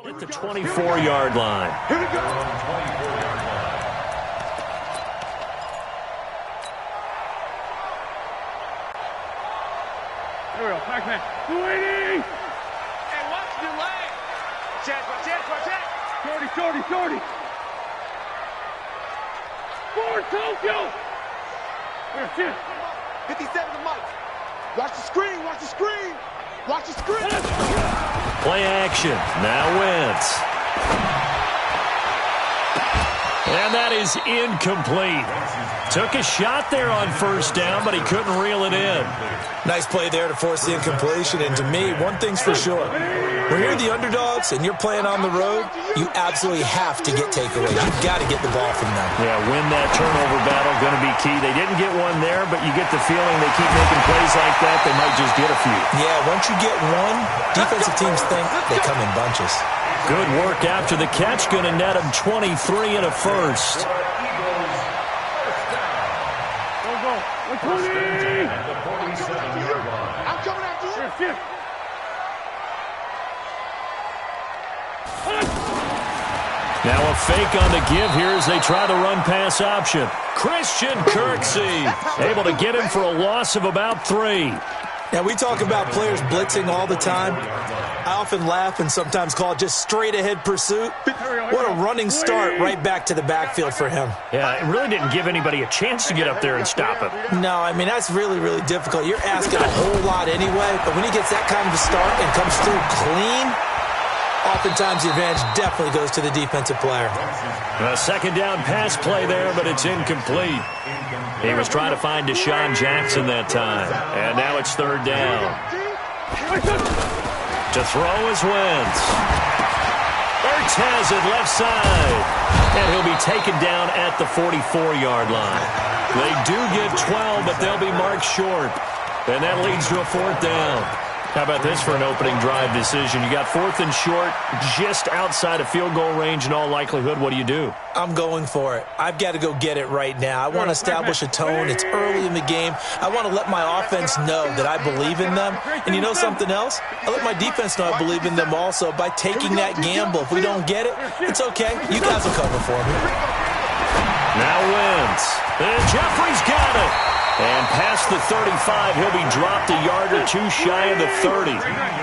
At the 24-yard line. Here we go. Here we go. Back man. 280. Hey, watch your leg. Watch it. Shorty. Forward, Tokyo. Here, shit. 57 to Mike. Watch the screen. Play action. Now Wentz. And that is incomplete. Took a shot there on first down, but he couldn't reel it in. Nice play there to force the incompletion. And to me, one thing's for sure. When you're the underdogs and you're playing on the road, you absolutely have to get takeaways. You've got to get the ball from them. Yeah, win that turnover battle, going to be key. They didn't get one there, but you get the feeling they keep making plays like that, they might just get a few. Yeah, once you get one, defensive teams think they come in bunches. Good work after the catch, going to net him 23 and a first. Go. 120. I'm coming after you. Here, shit. Now a fake on the give here as they try the run-pass option. Christian Kirksey able to get him for a loss of about 3. Now, we talk about players blitzing all the time. I often laugh and sometimes call it just straight-ahead pursuit. What a running start right back to the backfield for him. Yeah, it really didn't give anybody a chance to get up there and stop him. No, I mean, that's really, really difficult. You're asking a whole lot anyway, but when he gets that kind of a start and comes through clean, oftentimes the advantage definitely goes to the defensive player. A second down pass play there, but it's incomplete. He was trying to find Deshaun Jackson that time. And now it's third down. To throw is Wentz. Ertz has it left side. And he'll be taken down at the 44-yard line. They do get 12, but they'll be marked short. And that leads to a fourth down. How about this for an opening drive decision? You got fourth and short, just outside of field goal range in all likelihood. What do you do? I'm going for it. I've got to go get it right now. I want to establish a tone. It's early in the game. I want to let my offense know that I believe in them. And you know something else? I let my defense know I believe in them also by taking that gamble. If we don't get it, it's okay. You guys will cover for me. Now Wentz. And Jeffrey's got it. And past the 35, he'll be dropped a yard or two shy of the 30.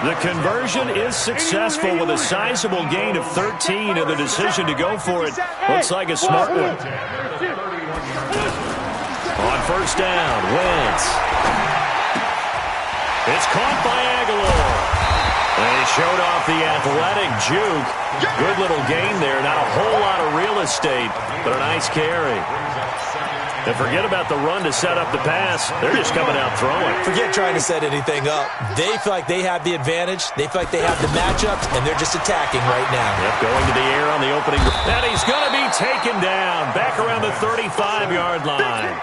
The conversion is successful with a sizable gain of 13, and the decision to go for it looks like a smart one. On first down, Wentz. It's caught by Aguilar. And he showed off the athletic juke. Good little gain there. Not a whole lot of real estate, but a nice carry. And forget about the run to set up the pass. They're just coming out throwing. Forget trying to set anything up. They feel like they have the advantage. They feel like they have the matchups, and they're just attacking right now. Yep, going to the air on the opening. And he's going to be taken down back around the 35-yard line.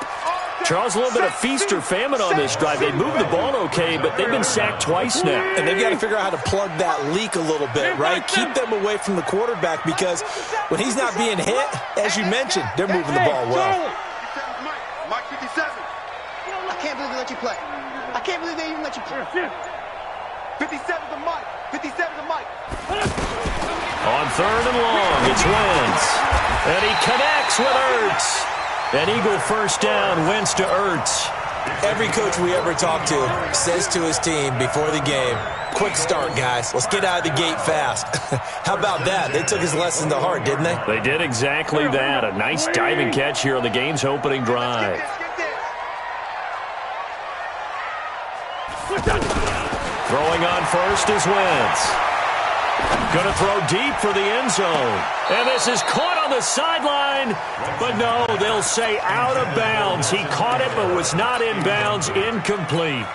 Charles, a little bit of feast or famine on this drive. They moved the ball okay, but they've been sacked twice now. And they've got to figure out how to plug that leak a little bit, right? Keep them away from the quarterback because when he's not being hit, as you mentioned, they're moving the ball well. Mike 57. I can't believe they let you play. I can't believe they even let you play. 57 to Mike. 57 to Mike. On third and long, it's Wentz. And he connects with Ertz. An Eagle first down, Wentz to Ertz. Every coach we ever talk to says to his team before the game, quick start, guys. Let's get out of the gate fast. How about that? They took his lesson to heart, didn't they? They did exactly that. A nice diving catch here on the game's opening drive. Throwing on first is Wentz. Going to throw deep for the end zone. And this is caught on the sideline. But no, they'll say out of bounds. He caught it but was not in bounds. Incomplete.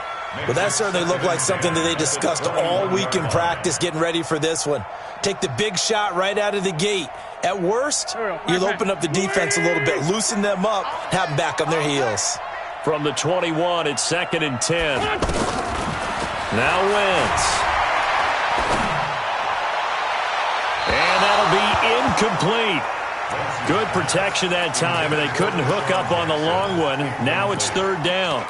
Well, that certainly looked like something that they discussed all week in practice getting ready for this one. Take the big shot right out of the gate. At worst, you'll open up the defense a little bit, loosen them up, have them back on their heels. From the 21, it's 2nd and 10. Now Wentz. And that'll be incomplete. Good protection that time, and they couldn't hook up on the long one. Now it's third down.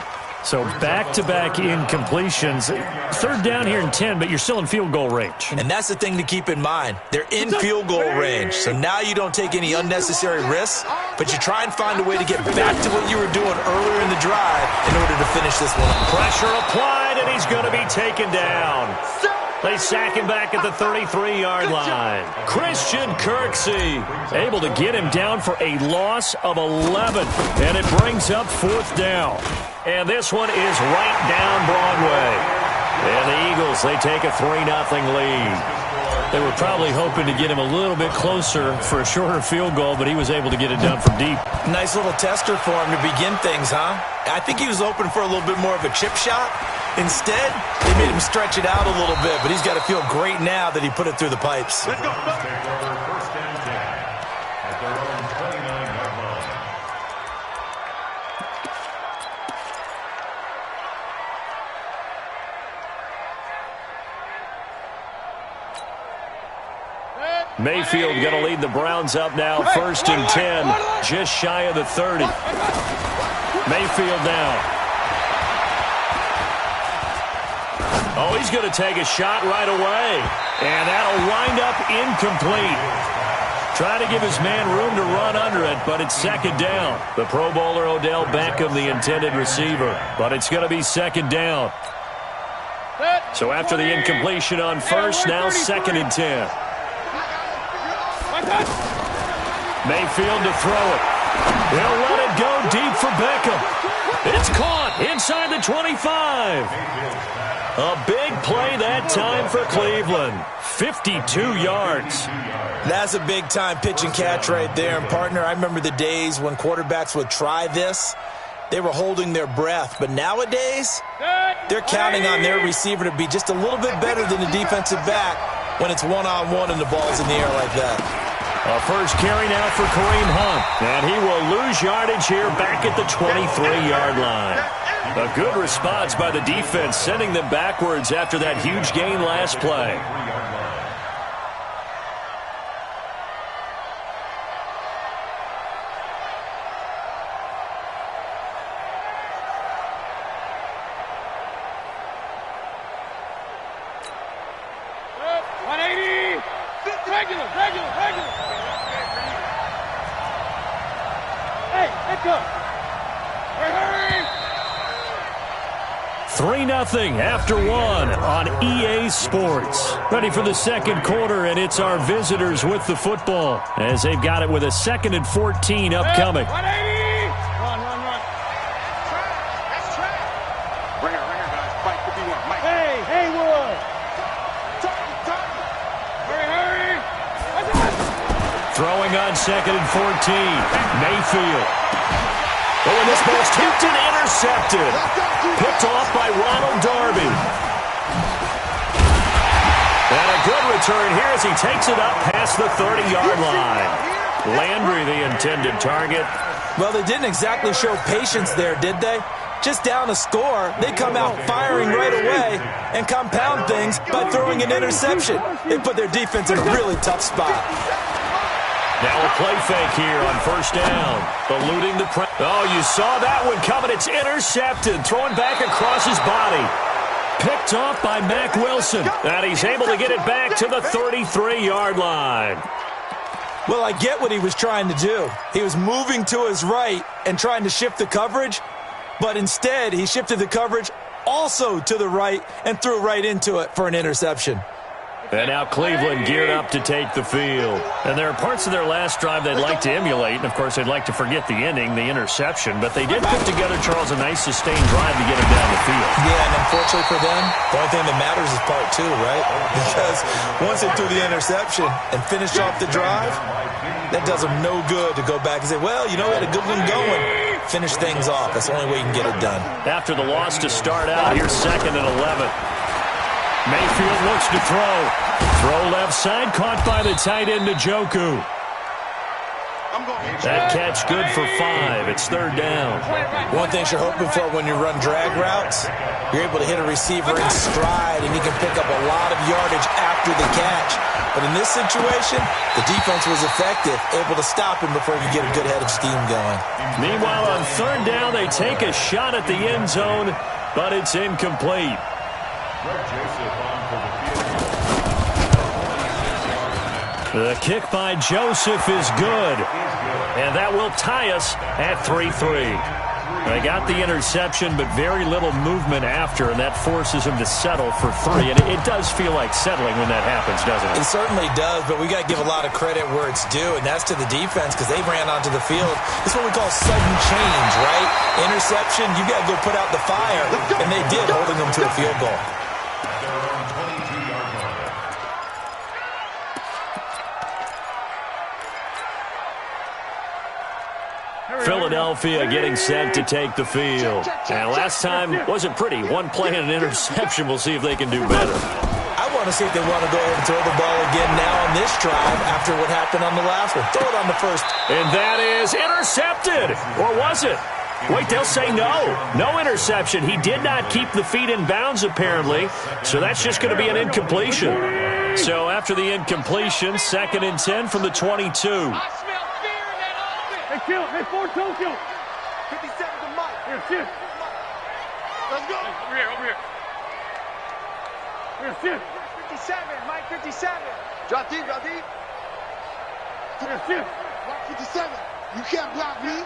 So back-to-back incompletions. Third down here and 10, but you're still in field goal range. And that's the thing to keep in mind. They're in field goal range. So now you don't take any unnecessary risks, but you try and find a way to get back to what you were doing earlier in the drive in order to finish this one up. Pressure applied, and he's going to be taken down. They sack him back at the 33-yard line. Christian Kirksey able to get him down for a loss of 11, and it brings up fourth down. And this one is right down Broadway. And the Eagles, they take a 3-0 lead. They were probably hoping to get him a little bit closer for a shorter field goal, but he was able to get it done from deep. Nice little tester for him to begin things, huh? I think he was open for a little bit more of a chip shot. Instead, they made him stretch it out a little bit, but he's got to feel great now that he put it through the pipes. Let's go. Mayfield going to lead the Browns up now, 1st and 10, just shy of the 30. Mayfield now. Oh, he's going to take a shot right away, and that'll wind up incomplete. Trying to give his man room to run under it, but it's 2nd down. The Pro Bowler Odell Beckham, the intended receiver, but it's going to be 2nd down. So after the incompletion on 1st, now 2nd and 10. Mayfield to throw it. He'll let it go deep for Beckham. It's caught inside the 25. A big play that time for Cleveland. 52 yards. That's a big-time pitch and catch right there. And, partner, I remember the days when quarterbacks would try this. They were holding their breath. But nowadays, they're counting on their receiver to be just a little bit better than the defensive back when it's one-on-one and the ball's in the air like that. A first carry now for Kareem Hunt. And he will lose yardage here back at the 23-yard line. A good response by the defense, sending them backwards after that huge gain last play. Regular. Hey, let's go. Hurry. 3-0 after 1 on EA Sports. Ready for the second quarter, and it's our visitors with the football as they've got it with a 2nd and 14 upcoming. 180. Run. That's track. Bring her, guys. Mike, what do you want? Mike. Hey, Haywood. Hurry. Throwing on 2nd and 14. Mayfield. Oh, and this ball's tipped and intercepted. Picked off by Ronald Darby. And a good return here as he takes it up past the 30-yard line. Landry, the intended target. Well, they didn't exactly show patience there, did they? Just down a score, they come out firing right away and compound things by throwing an interception. They put their defense in a really tough spot. Now a play fake here on 1st down. Eluding the press. Oh, you saw that one coming. It's intercepted. Throwing back across his body. Picked off by Mack Wilson. And he's able to get it back to the 33-yard line. Well, I get what he was trying to do. He was moving to his right and trying to shift the coverage. But instead, he shifted the coverage also to the right and threw right into it for an interception. And now Cleveland geared up to take the field. And there are parts of their last drive they'd like to emulate. And, of course, they'd like to forget the ending, the interception. But they did put together, Charles, a nice sustained drive to get them down the field. Yeah, and unfortunately for them, the only thing that matters is part 2, right? Because once they threw the interception and finished off the drive, that does them no good to go back and say, well, you know, we had a good one going. Finish things off. That's the only way you can get it done. After the loss to start out, here's 2nd and 11. Mayfield looks to throw. Throw left side, caught by the tight end, Njoku. That catch good for 5. It's 3rd down. One thing you're hoping for when you run drag routes, you're able to hit a receiver in stride, and he can pick up a lot of yardage after the catch. But in this situation, the defense was effective, able to stop him before he could get a good head of steam going. Meanwhile, on 3rd down, they take a shot at the end zone, but it's incomplete. The kick by Joseph is good, and that will tie us at 3-3. They got the interception, but very little movement after, and that forces him to settle for 3. And it does feel like settling when that happens, doesn't it? It certainly does, but we got to give a lot of credit where it's due, and that's to the defense because they ran onto the field. It's what we call sudden change, right? Interception, you got to go put out the fire, and they did, holding them to a field goal. Philadelphia getting set to take the field. And last time wasn't pretty. One play and an interception. We'll see if they can do better. I want to see if they want to go ahead and throw the ball again now on this drive after what happened on the last one. Throw it on the first. And that is intercepted. Or was it? Wait, they'll say no. No interception. He did not keep the feet in bounds, apparently. So that's just going to be an incompletion. So after the incompletion, 2nd and 10 from the 22. Hey, kill. Hey, 4 Tokyo. 57 to Mike. Here, shift. Let's go. Over here. Here, shift. 57, Mike 57. Drop deep. Here, shift. Mike 57. You can't block me.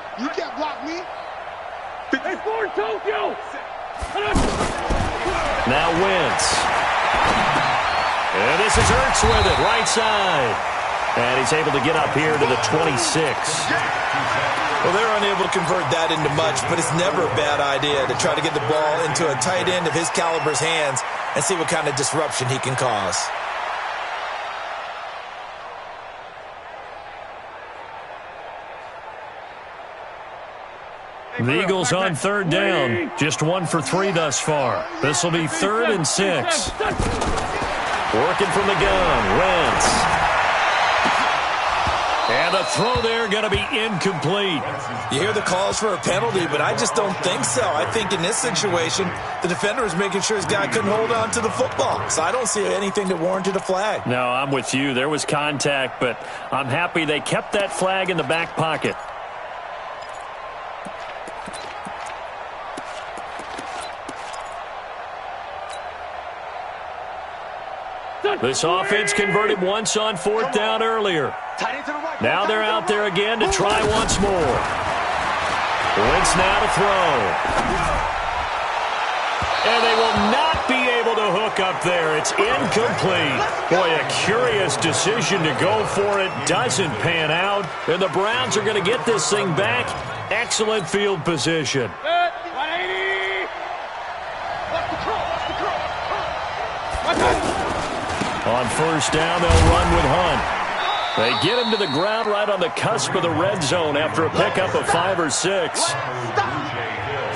Hey, 4 Tokyo. Now Wentz. And this is Ertz with it, right side. And he's able to get up here to the 26. Well, they're unable to convert that into much, but it's never a bad idea to try to get the ball into a tight end of his caliber's hands and see what kind of disruption he can cause. The Eagles on 3rd down. Just 1 for 3 thus far. This will be 3rd and 6. Working from the gun, Wentz. And the throw there going to be incomplete. You hear the calls for a penalty, but I just don't think so. I think in this situation, the defender was making sure his guy couldn't hold on to the football. So I don't see anything that warranted a flag. No, I'm with you. There was contact, but I'm happy they kept that flag in the back pocket. This offense converted once on 4th down earlier. Now they're out there again to try once more. Wentz now to throw. And they will not be able to hook up there. It's incomplete. Boy, a curious decision to go for it. Doesn't pan out. And the Browns are going to get this thing back. Excellent field position. 180. On 1st down, they'll run with Hunt. They get him to the ground right on the cusp of the red zone after a pickup of 5 or 6.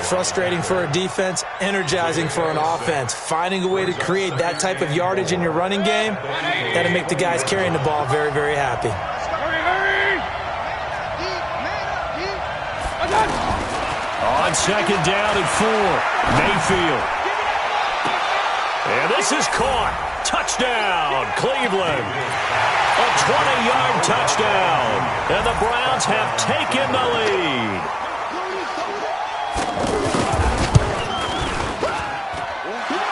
Frustrating for a defense, energizing for an offense. Finding a way to create that type of yardage in your running game, got to make the guys carrying the ball very, very happy. Hurry. On 2nd down and 4, Mayfield. And this is caught. Touchdown, Cleveland. A 20-yard touchdown. And the Browns have taken the lead.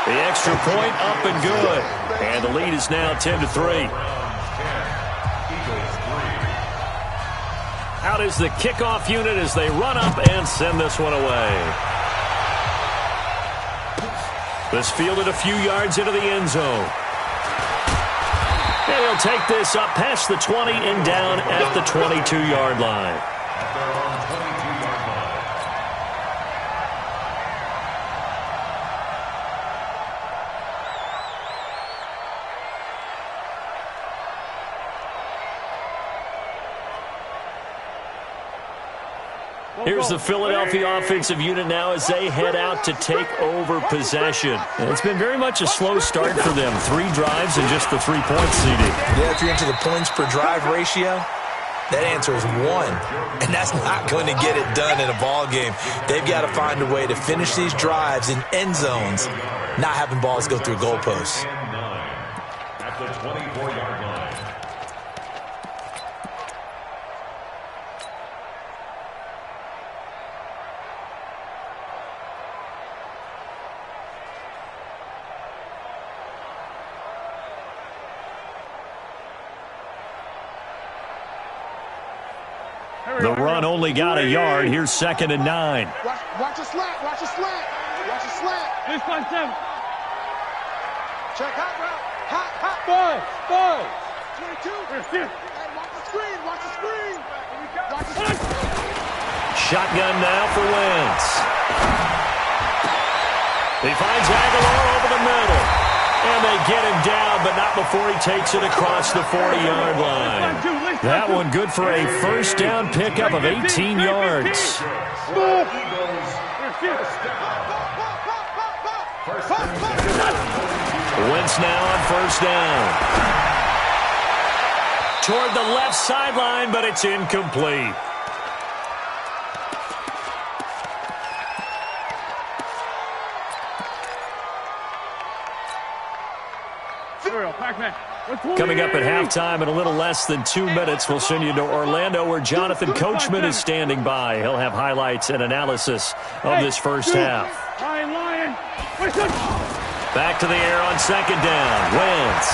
The extra point up and good. And the lead is now 10-3. Out is the kickoff unit as they run up and send this one away. This fielded a few yards into the end zone. And he'll take this up past the 20 and down at the 22-yard line. Here's the Philadelphia offensive unit now as they head out to take over possession. It's been very much a slow start for them. 3 drives and just the 3 points, CD. Yeah, if you're into the points per drive ratio, That answer is 1, and that's not going to get it done in a ball game. They've got to find a way to finish these drives in end zones, not having balls go through goalposts. At the 24-yard line. The run only got a yard. Here's 2nd and 9. Watch a slant. Watch a slant. Watch a slant. This by 7. Check hot route. Hot. 5. 22. Hey, watch the screen. Watch the screen. Watch the screen. Shotgun now for Wentz. He finds Aguilar over the middle. And they get him down, but not before he takes it across the 40-yard line. That one good for a first down pickup of 18 yards. Wentz now on first down. Toward the left sideline, but it's incomplete. Coming up at halftime in a little less than 2 minutes, we'll send you to Orlando where Jonathan Coachman is standing by. He'll have highlights and analysis of this first half. Back to the air on 2nd down. Wentz.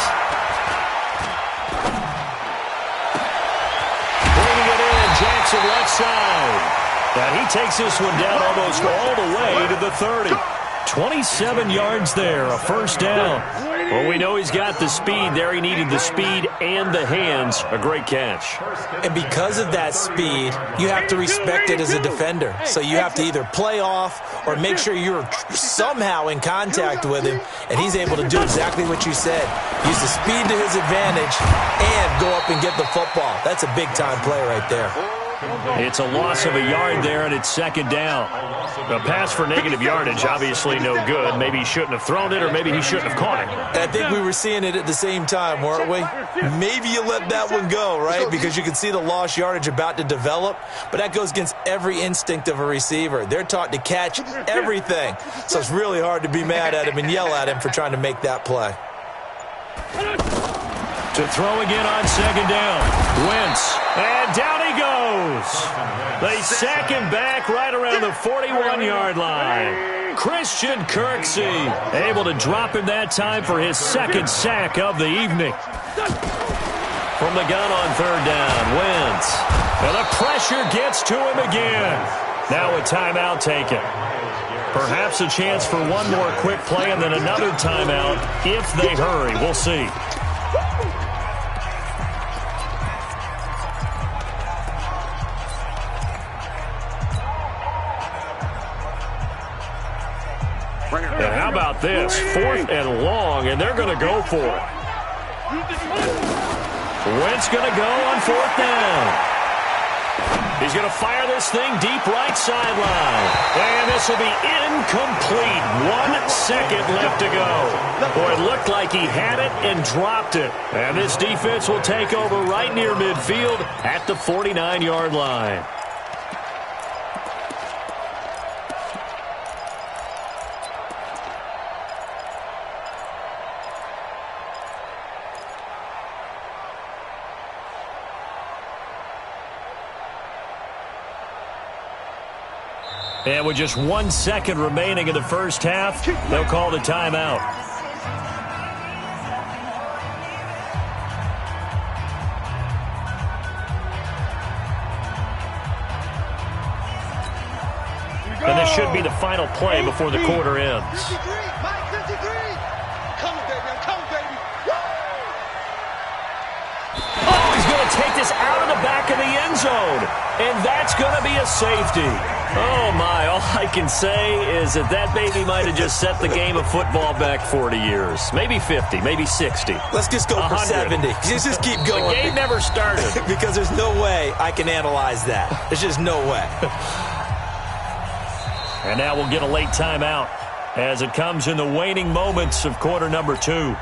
Bringing it in, Jackson left side. And he takes this one down almost all the way to the 30. 27 yards there, a first down. Well, we know he's got the speed there. He needed the speed and the hands. A great catch. And because of that speed, you have to respect it as a defender. So you have to either play off or make sure you're somehow in contact with him, and he's able to do exactly what you said. Use the speed to his advantage and go up and get the football. That's a big-time play right there. It's a loss of a yard there, and it's 2nd down. A pass for negative yardage, obviously no good. Maybe he shouldn't have thrown it, or maybe he shouldn't have caught it. And I think we were seeing it at the same time, weren't we? Maybe you let that one go, right? Because you can see the lost yardage about to develop, but that goes against every instinct of a receiver. They're taught to catch everything, so it's really hard to be mad at him and yell at him for trying to make that play. To throw again on 2nd down. Wentz. And down he goes. They sack him back right around the 41-yard line. Christian Kirksey able to drop him that time for his 2nd sack of the evening. From the gun on 3rd down, Wentz. And the pressure gets to him again. Now a timeout taken. Perhaps a chance for one more quick play and then another timeout if they hurry. We'll see. And how about this? 4th and long, and they're going to go for it. Wentz going to go on 4th down. He's going to fire this thing deep right sideline. And this will be incomplete. 1 second left to go. Boy, it looked like he had it and dropped it. And this defense will take over right near midfield at the 49-yard line. And with just 1 second remaining in the first half, they'll call the timeout. And this should be the final play before the quarter ends. 53, Mike, 53. Coming, baby, I'm coming, baby. Oh, he's going to take this out of the back of the end zone. And that's going to be a safety. Oh, my. All I can say is that baby might have just set the game of football back 40 years. Maybe 50, maybe 60. Let's just go for 70. Just keep going. The game never started. Because there's no way I can analyze that. There's just no way. And now we'll get a late timeout as it comes in the waning moments of quarter number 2.